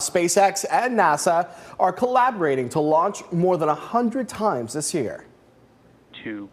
SpaceX and NASA are collaborating to launch more than 100 times this year. 2,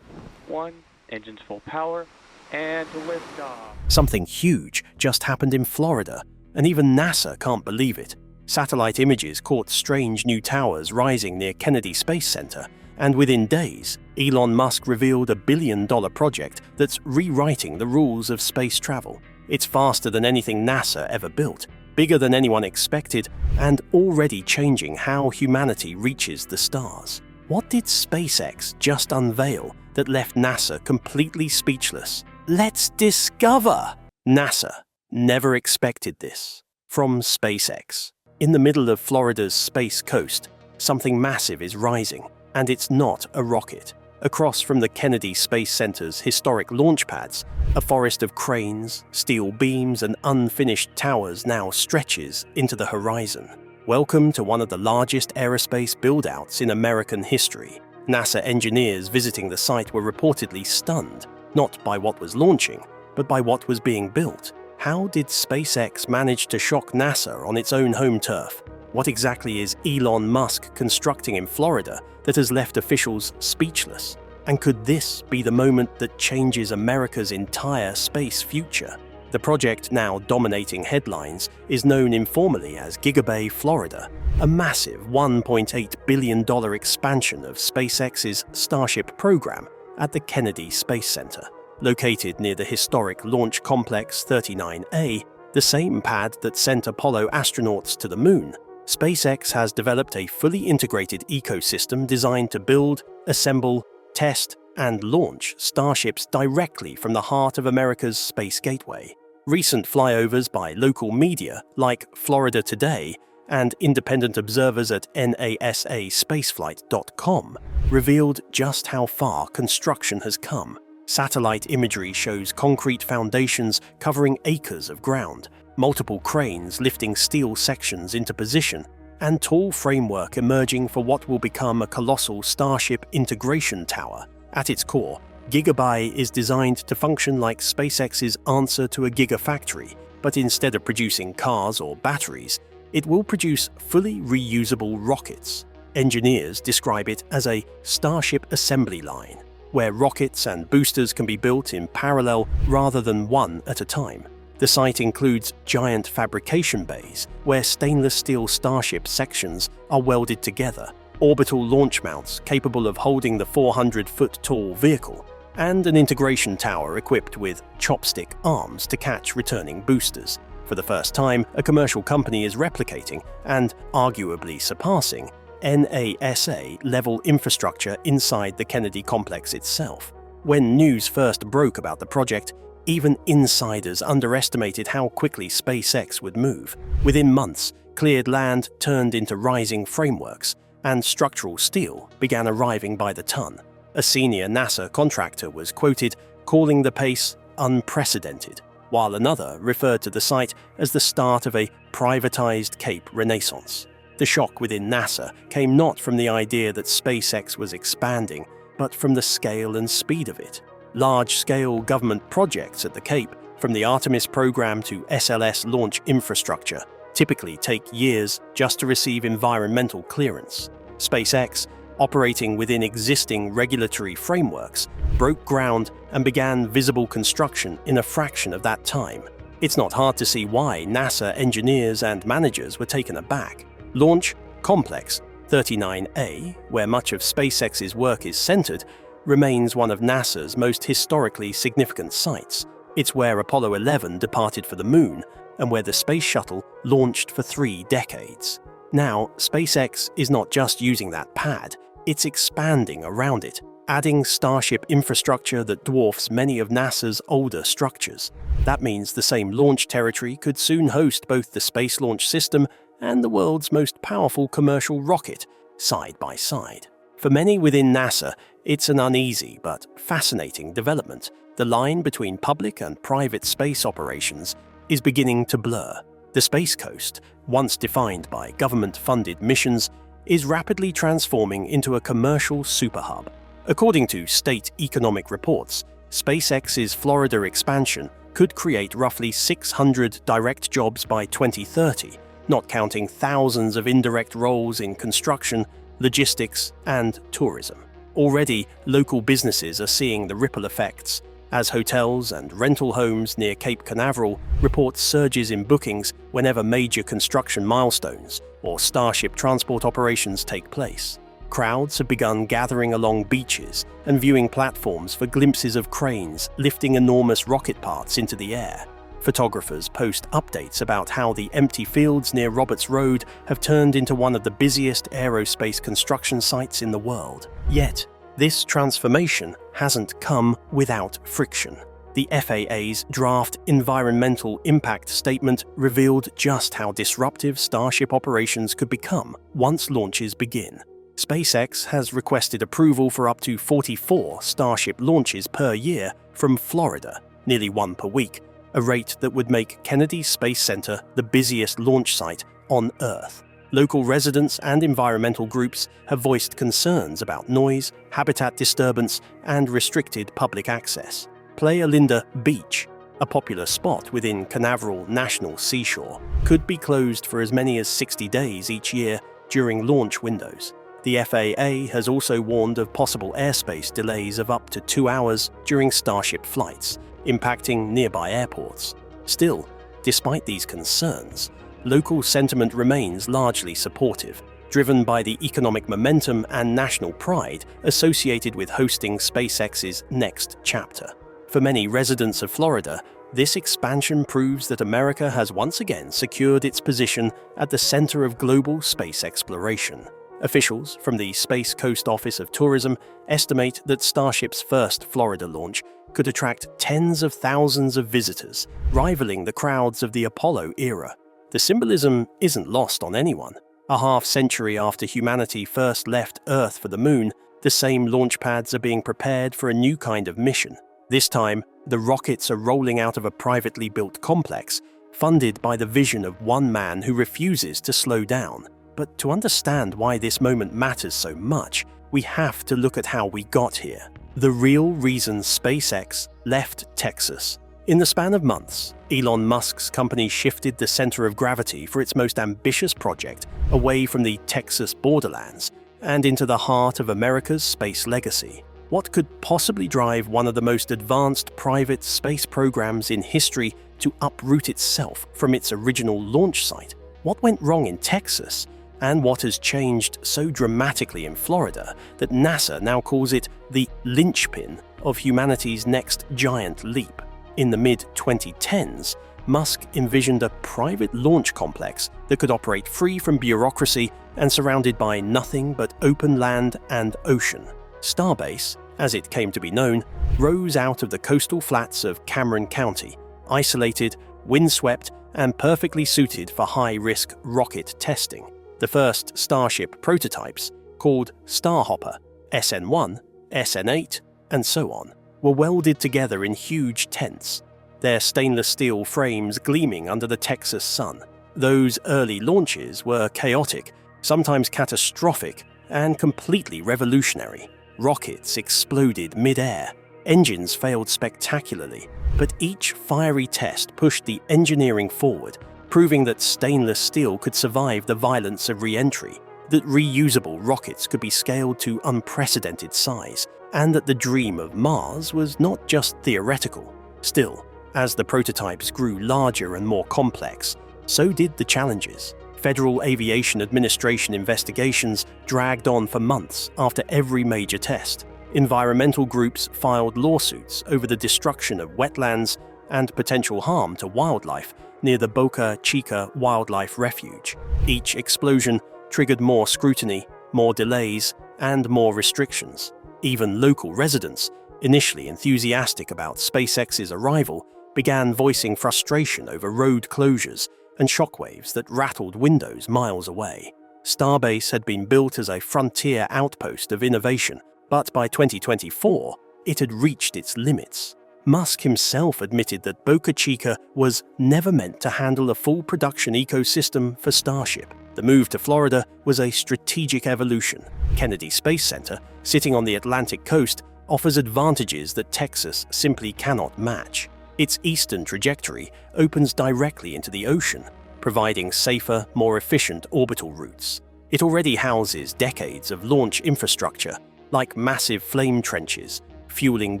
1, engines full power, and liftoff. Something huge just happened in Florida, and even NASA can't believe it. Satellite images caught strange new towers rising near Kennedy Space Center, and within days, Elon Musk revealed a billion-dollar project that's rewriting the rules of space travel. It's faster than anything NASA ever built, bigger than anyone expected, and already changing how humanity reaches the stars. What did SpaceX just unveil that left NASA completely speechless? Let's discover! NASA never expected this. From SpaceX. In the middle of Florida's Space Coast, something massive is rising, and it's not a rocket. Across from the Kennedy Space Center's historic launch pads, a forest of cranes, steel beams, and unfinished towers now stretches into the horizon. Welcome to one of the largest aerospace build-outs in American history. NASA engineers visiting the site were reportedly stunned, not by what was launching, but by what was being built. How did SpaceX manage to shock NASA on its own home turf? What exactly is Elon Musk constructing in Florida that has left officials speechless? And could this be the moment that changes America's entire space future? The project now dominating headlines is known informally as Gigabay Florida, a massive $1.8 billion expansion of SpaceX's Starship program at the Kennedy Space Center. Located near the historic Launch Complex 39A, the same pad that sent Apollo astronauts to the moon, SpaceX has developed a fully integrated ecosystem designed to build, assemble, test, and launch Starships directly from the heart of America's space gateway. Recent flyovers by local media like Florida Today and independent observers at NASAspaceflight.com revealed just how far construction has come. Satellite imagery shows concrete foundations covering acres of ground, multiple cranes lifting steel sections into position, and tall framework emerging for what will become a colossal Starship integration tower. At its core, Gigabay is designed to function like SpaceX's answer to a gigafactory, but instead of producing cars or batteries, it will produce fully reusable rockets. Engineers describe it as a Starship assembly line, where rockets and boosters can be built in parallel rather than one at a time. The site includes giant fabrication bays where stainless steel Starship sections are welded together, orbital launch mounts capable of holding the 400-foot-tall vehicle, and an integration tower equipped with chopstick arms to catch returning boosters. For the first time, a commercial company is replicating and arguably surpassing NASA-level infrastructure inside the Kennedy complex itself. When news first broke about the project, even insiders underestimated how quickly SpaceX would move. Within months, cleared land turned into rising frameworks, and structural steel began arriving by the ton. A senior NASA contractor was quoted calling the pace unprecedented, while another referred to the site as the start of a privatized Cape Renaissance. The shock within NASA came not from the idea that SpaceX was expanding, but from the scale and speed of it. Large-scale government projects at the Cape, from the Artemis program to SLS launch infrastructure, typically take years just to receive environmental clearance. SpaceX, operating within existing regulatory frameworks, broke ground and began visible construction in a fraction of that time. It's not hard to see why NASA engineers and managers were taken aback. Launch Complex 39A, where much of SpaceX's work is centered, remains one of NASA's most historically significant sites. It's where Apollo 11 departed for the moon and where the space shuttle launched for 3 decades. Now, SpaceX is not just using that pad, it's expanding around it, adding Starship infrastructure that dwarfs many of NASA's older structures. That means the same launch territory could soon host both the Space Launch System and the world's most powerful commercial rocket, side by side. For many within NASA, it's an uneasy but fascinating development. The line between public and private space operations is beginning to blur. The Space Coast, once defined by government-funded missions, is rapidly transforming into a commercial superhub. According to state economic reports, SpaceX's Florida expansion could create roughly 600 direct jobs by 2030, not counting thousands of indirect roles in construction, logistics, and tourism. Already, local businesses are seeing the ripple effects, as hotels and rental homes near Cape Canaveral report surges in bookings whenever major construction milestones or Starship transport operations take place. Crowds have begun gathering along beaches and viewing platforms for glimpses of cranes lifting enormous rocket parts into the air. Photographers post updates about how the empty fields near Roberts Road have turned into one of the busiest aerospace construction sites in the world. Yet, this transformation hasn't come without friction. The FAA's draft environmental impact statement revealed just how disruptive Starship operations could become once launches begin. SpaceX has requested approval for up to 44 Starship launches per year from Florida, nearly one per week, a rate that would make Kennedy Space Center the busiest launch site on Earth. Local residents and environmental groups have voiced concerns about noise, habitat disturbance, and restricted public access. Playa Linda Beach, a popular spot within Canaveral National Seashore, could be closed for as many as 60 days each year during launch windows. The FAA has also warned of possible airspace delays of up to 2 hours during Starship flights, impacting nearby airports. Still, despite these concerns, local sentiment remains largely supportive, driven by the economic momentum and national pride associated with hosting SpaceX's next chapter. For many residents of Florida, this expansion proves that America has once again secured its position at the center of global space exploration. Officials from the Space Coast Office of Tourism estimate that Starship's first Florida launch could attract tens of thousands of visitors, rivaling the crowds of the Apollo era. The symbolism isn't lost on anyone. A half-century after humanity first left Earth for the moon, the same launch pads are being prepared for a new kind of mission. This time, the rockets are rolling out of a privately built complex, funded by the vision of one man who refuses to slow down. But to understand why this moment matters so much, we have to look at how we got here. The real reason SpaceX left Texas. In the span of months, Elon Musk's company shifted the center of gravity for its most ambitious project away from the Texas borderlands and into the heart of America's space legacy. What could possibly drive one of the most advanced private space programs in history to uproot itself from its original launch site? What went wrong in Texas? And what has changed so dramatically in Florida that NASA now calls it the linchpin of humanity's next giant leap? In the mid-2010s, Musk envisioned a private launch complex that could operate free from bureaucracy and surrounded by nothing but open land and ocean. Starbase, as it came to be known, rose out of the coastal flats of Cameron County, isolated, windswept, and perfectly suited for high-risk rocket testing. The first Starship prototypes, called Starhopper, SN1, SN8, and so on, were welded together in huge tents, their stainless steel frames gleaming under the Texas sun. Those early launches were chaotic, sometimes catastrophic, and completely revolutionary. Rockets exploded mid-air, engines failed spectacularly, but each fiery test pushed the engineering forward, proving that stainless steel could survive the violence of re-entry, that reusable rockets could be scaled to unprecedented size, and that the dream of Mars was not just theoretical. Still, as the prototypes grew larger and more complex, so did the challenges. Federal Aviation Administration investigations dragged on for months after every major test. Environmental groups filed lawsuits over the destruction of wetlands and potential harm to wildlife near the Boca Chica Wildlife Refuge. Each explosion triggered more scrutiny, more delays, and more restrictions. Even local residents, initially enthusiastic about SpaceX's arrival, began voicing frustration over road closures and shockwaves that rattled windows miles away. Starbase had been built as a frontier outpost of innovation, but by 2024, it had reached its limits. Musk himself admitted that Boca Chica was never meant to handle a full production ecosystem for Starship. The move to Florida was a strategic evolution. Kennedy Space Center, sitting on the Atlantic coast, offers advantages that Texas simply cannot match. Its eastern trajectory opens directly into the ocean, providing safer, more efficient orbital routes. It already houses decades of launch infrastructure, like massive flame trenches, fueling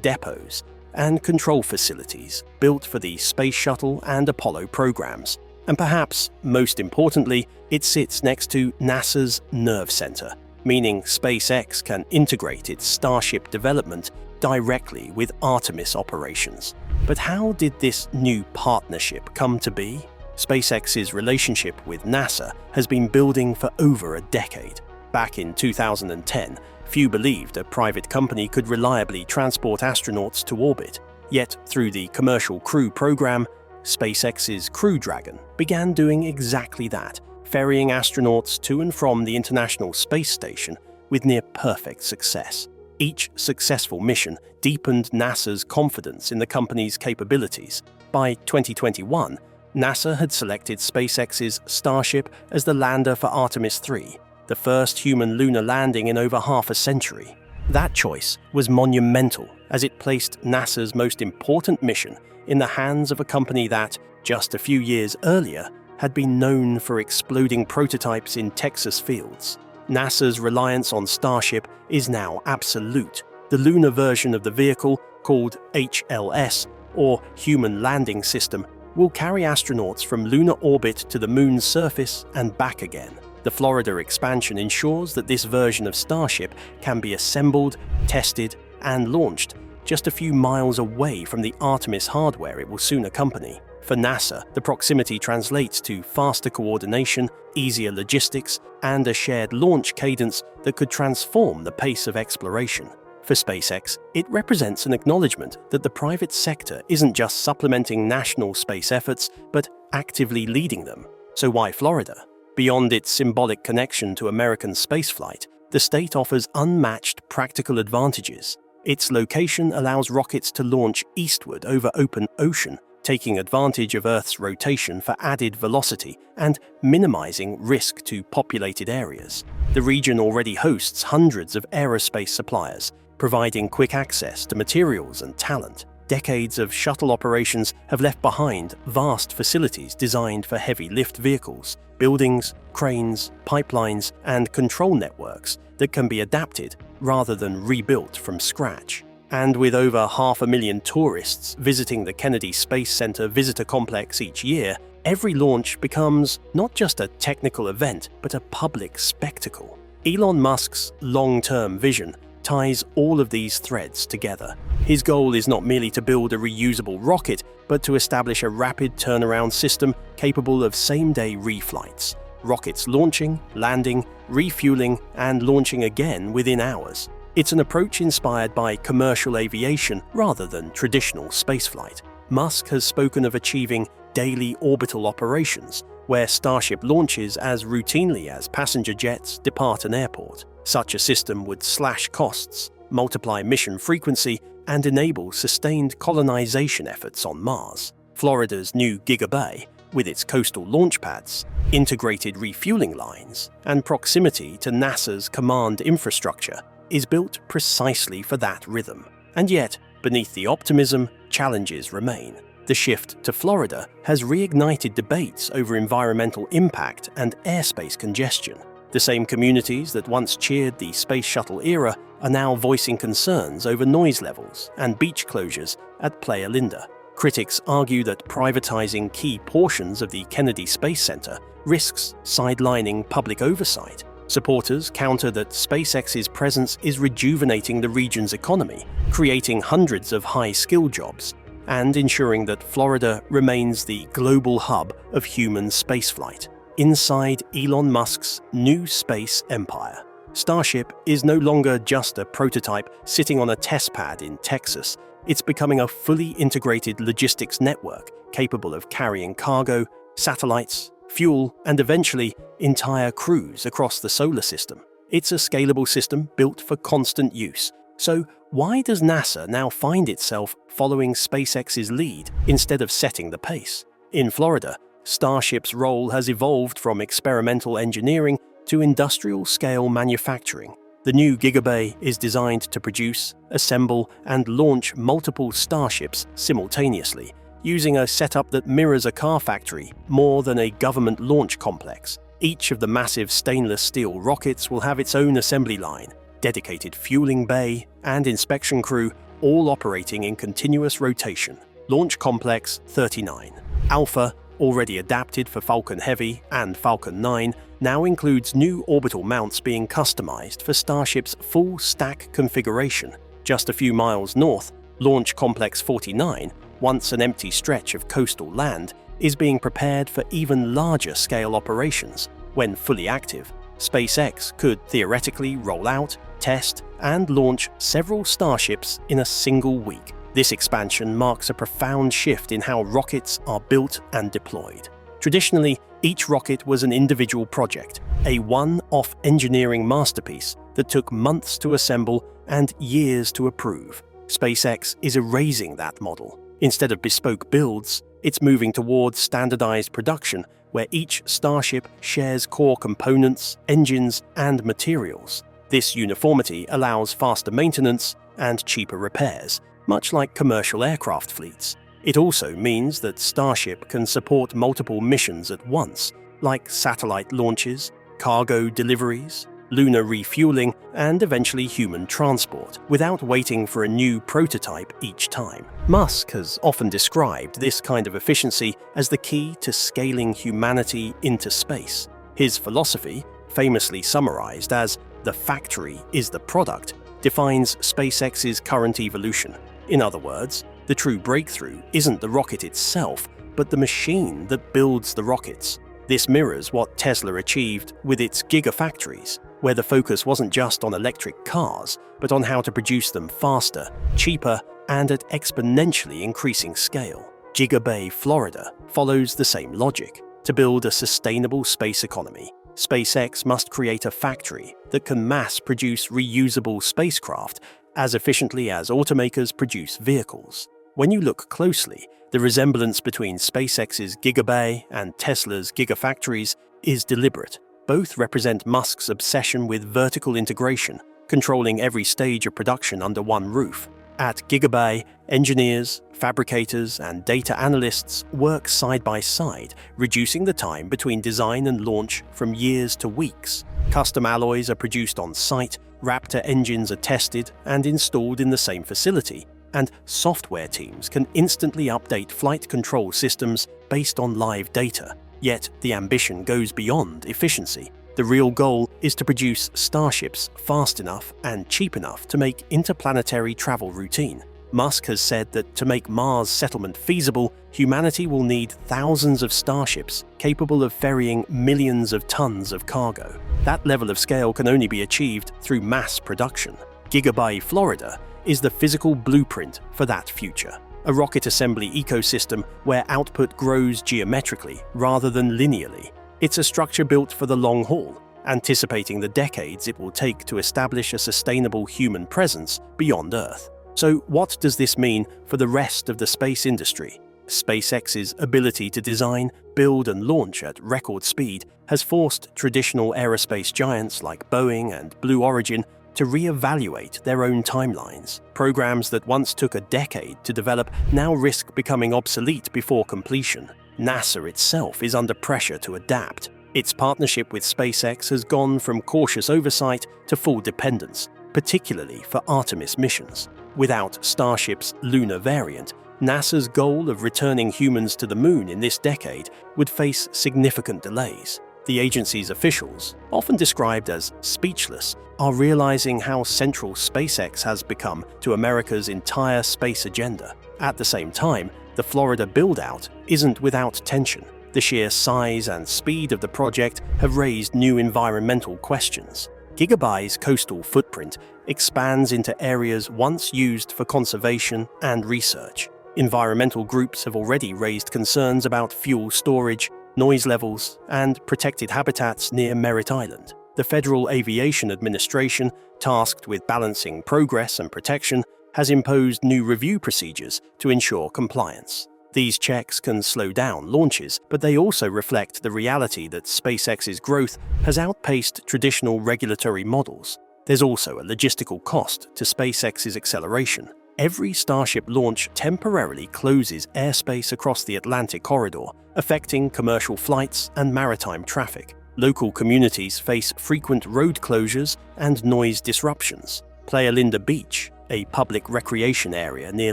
depots, and control facilities built for the Space Shuttle and Apollo programs. And perhaps most importantly, it sits next to NASA's Nerve Center, meaning SpaceX can integrate its Starship development directly with Artemis operations. But how did this new partnership come to be? SpaceX's relationship with NASA has been building for over a decade. Back in 2010, few believed a private company could reliably transport astronauts to orbit. Yet, through the Commercial Crew program, SpaceX's Crew Dragon began doing exactly that, ferrying astronauts to and from the International Space Station with near-perfect success. Each successful mission deepened NASA's confidence in the company's capabilities. By 2021, NASA had selected SpaceX's Starship as the lander for Artemis 3, the first human lunar landing in over half a century. That choice was monumental, as it placed NASA's most important mission in the hands of a company that, just a few years earlier, had been known for exploding prototypes in Texas fields. NASA's reliance on Starship is now absolute. The lunar version of the vehicle, called HLS, or Human Landing System, will carry astronauts from lunar orbit to the Moon's surface and back again. The Florida expansion ensures that this version of Starship can be assembled, tested, and launched just a few miles away from the Artemis hardware it will soon accompany. For NASA, the proximity translates to faster coordination, easier logistics, and a shared launch cadence that could transform the pace of exploration. For SpaceX, it represents an acknowledgement that the private sector isn't just supplementing national space efforts, but actively leading them. So why Florida? Beyond its symbolic connection to American spaceflight, the state offers unmatched practical advantages. Its location allows rockets to launch eastward over open ocean, taking advantage of Earth's rotation for added velocity and minimizing risk to populated areas. The region already hosts hundreds of aerospace suppliers, providing quick access to materials and talent. Decades of shuttle operations have left behind vast facilities designed for heavy lift vehicles, buildings, cranes, pipelines, and control networks that can be adapted rather than rebuilt from scratch. And with over 500,000 tourists visiting the Kennedy Space Center Visitor Complex each year, every launch becomes not just a technical event, but a public spectacle. Elon Musk's long-term vision ties all of these threads together. His goal is not merely to build a reusable rocket, but to establish a rapid turnaround system capable of same-day reflights. Rockets launching, landing, refueling, and launching again within hours. It's an approach inspired by commercial aviation rather than traditional spaceflight. Musk has spoken of achieving daily orbital operations, where Starship launches as routinely as passenger jets depart an airport. Such a system would slash costs, multiply mission frequency, and enable sustained colonization efforts on Mars. Florida's new Gigabay, with its coastal launch pads, integrated refueling lines, and proximity to NASA's command infrastructure, is built precisely for that rhythm. And yet, beneath the optimism, challenges remain. The shift to Florida has reignited debates over environmental impact and airspace congestion. The same communities that once cheered the Space Shuttle era are now voicing concerns over noise levels and beach closures at Playa Linda. Critics argue that privatizing key portions of the Kennedy Space Center risks sidelining public oversight. Supporters counter that SpaceX's presence is rejuvenating the region's economy, creating hundreds of high-skill jobs, and ensuring that Florida remains the global hub of human spaceflight. Inside Elon Musk's new space empire, Starship is no longer just a prototype sitting on a test pad in Texas. It's becoming a fully integrated logistics network capable of carrying cargo, satellites, fuel, and eventually entire crews across the solar system. It's a scalable system built for constant use. So why does NASA now find itself following SpaceX's lead instead of setting the pace? In Florida, Starship's role has evolved from experimental engineering to industrial-scale manufacturing. The new Gigabay is designed to produce, assemble, and launch multiple Starships simultaneously, using a setup that mirrors a car factory more than a government launch complex. Each of the massive stainless steel rockets will have its own assembly line, dedicated fueling bay, and inspection crew, all operating in continuous rotation. Launch Complex 39. Alpha, already adapted for Falcon Heavy and Falcon 9, now includes new orbital mounts being customized for Starship's full stack configuration. Just a few miles north, Launch Complex 49, once an empty stretch of coastal land, is being prepared for even larger scale operations. When fully active, SpaceX could theoretically roll out, test, and launch several Starships in a single week. This expansion marks a profound shift in how rockets are built and deployed. Traditionally, each rocket was an individual project, a one-off engineering masterpiece that took months to assemble and years to approve. SpaceX is erasing that model. Instead of bespoke builds, it's moving towards standardized production where each Starship shares core components, engines, and materials. This uniformity allows faster maintenance and cheaper repairs, much like commercial aircraft fleets. It also means that Starship can support multiple missions at once, like satellite launches, cargo deliveries, lunar refueling, and eventually human transport, without waiting for a new prototype each time. Musk has often described this kind of efficiency as the key to scaling humanity into space. His philosophy, famously summarized as "the factory is the product," defines SpaceX's current evolution. In other words, the true breakthrough isn't the rocket itself, but the machine that builds the rockets. This mirrors what Tesla achieved with its gigafactories, where the focus wasn't just on electric cars, but on how to produce them faster, cheaper, and at exponentially increasing scale. Gigabay Florida follows the same logic. To build a sustainable space economy, SpaceX must create a factory that can mass-produce reusable spacecraft as efficiently as automakers produce vehicles. When you look closely, the resemblance between SpaceX's Gigabay and Tesla's Gigafactories is deliberate. Both represent Musk's obsession with vertical integration, controlling every stage of production under one roof. At Gigabay, engineers, fabricators, and data analysts work side by side, reducing the time between design and launch from years to weeks. Custom alloys are produced on site, Raptor engines are tested and installed in the same facility, and software teams can instantly update flight control systems based on live data. Yet the ambition goes beyond efficiency. The real goal is to produce Starships fast enough and cheap enough to make interplanetary travel routine. Musk has said that to make Mars settlement feasible, humanity will need thousands of Starships capable of ferrying millions of tons of cargo. That level of scale can only be achieved through mass production. Gigabay Florida is the physical blueprint for that future. A rocket assembly ecosystem where output grows geometrically rather than linearly. It's a structure built for the long haul, anticipating the decades it will take to establish a sustainable human presence beyond Earth. So what does this mean for the rest of the space industry? SpaceX's ability to design, build, and launch at record speed has forced traditional aerospace giants like Boeing and Blue Origin to re-evaluate their own timelines. Programs that once took a decade to develop now risk becoming obsolete before completion. NASA itself is under pressure to adapt. Its partnership with SpaceX has gone from cautious oversight to full dependence, particularly for Artemis missions. Without Starship's lunar variant, NASA's goal of returning humans to the moon in this decade would face significant delays. The agency's officials, often described as speechless, are realizing how central SpaceX has become to America's entire space agenda. At the same time, the Florida build-out isn't without tension. The sheer size and speed of the project have raised new environmental questions. Gigabay's coastal footprint expands into areas once used for conservation and research. Environmental groups have already raised concerns about fuel storage, noise levels, and protected habitats near Merritt Island. The Federal Aviation Administration, tasked with balancing progress and protection, has imposed new review procedures to ensure compliance. These checks can slow down launches, but they also reflect the reality that SpaceX's growth has outpaced traditional regulatory models. There's also a logistical cost to SpaceX's acceleration. Every Starship launch temporarily closes airspace across the Atlantic corridor, affecting commercial flights and maritime traffic. Local communities face frequent road closures and noise disruptions. Playa Linda Beach, a public recreation area near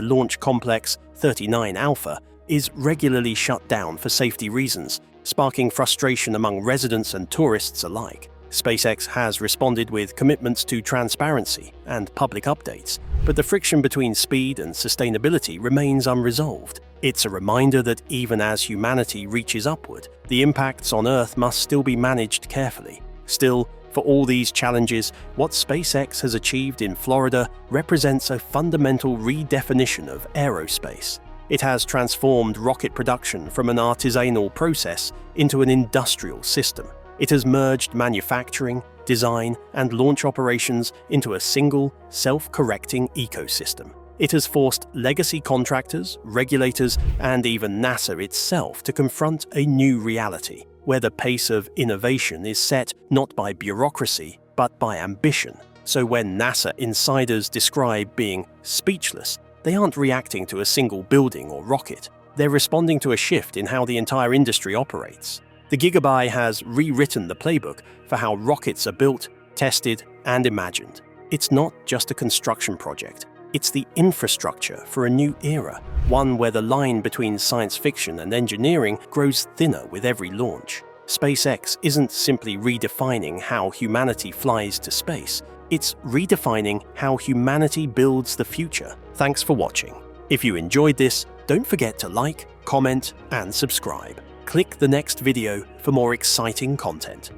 Launch Complex 39 Alpha, is regularly shut down for safety reasons, sparking frustration among residents and tourists alike. SpaceX has responded with commitments to transparency and public updates, but the friction between speed and sustainability remains unresolved. It's a reminder that even as humanity reaches upward, the impacts on Earth must still be managed carefully. Still, for all these challenges, what SpaceX has achieved in Florida represents a fundamental redefinition of aerospace. It has transformed rocket production from an artisanal process into an industrial system. It has merged manufacturing, design, and launch operations into a single, self-correcting ecosystem. It has forced legacy contractors, regulators, and even NASA itself to confront a new reality, where the pace of innovation is set not by bureaucracy, but by ambition. So when NASA insiders describe being speechless, they aren't reacting to a single building or rocket. They're responding to a shift in how the entire industry operates. The Gigabay has rewritten the playbook for how rockets are built, tested, and imagined. It's not just a construction project. It's the infrastructure for a new era, one where the line between science fiction and engineering grows thinner with every launch. SpaceX isn't simply redefining how humanity flies to space. It's redefining how humanity builds the future. Thanks for watching. If you enjoyed this, don't forget to like, comment, and subscribe. Click the next video for more exciting content.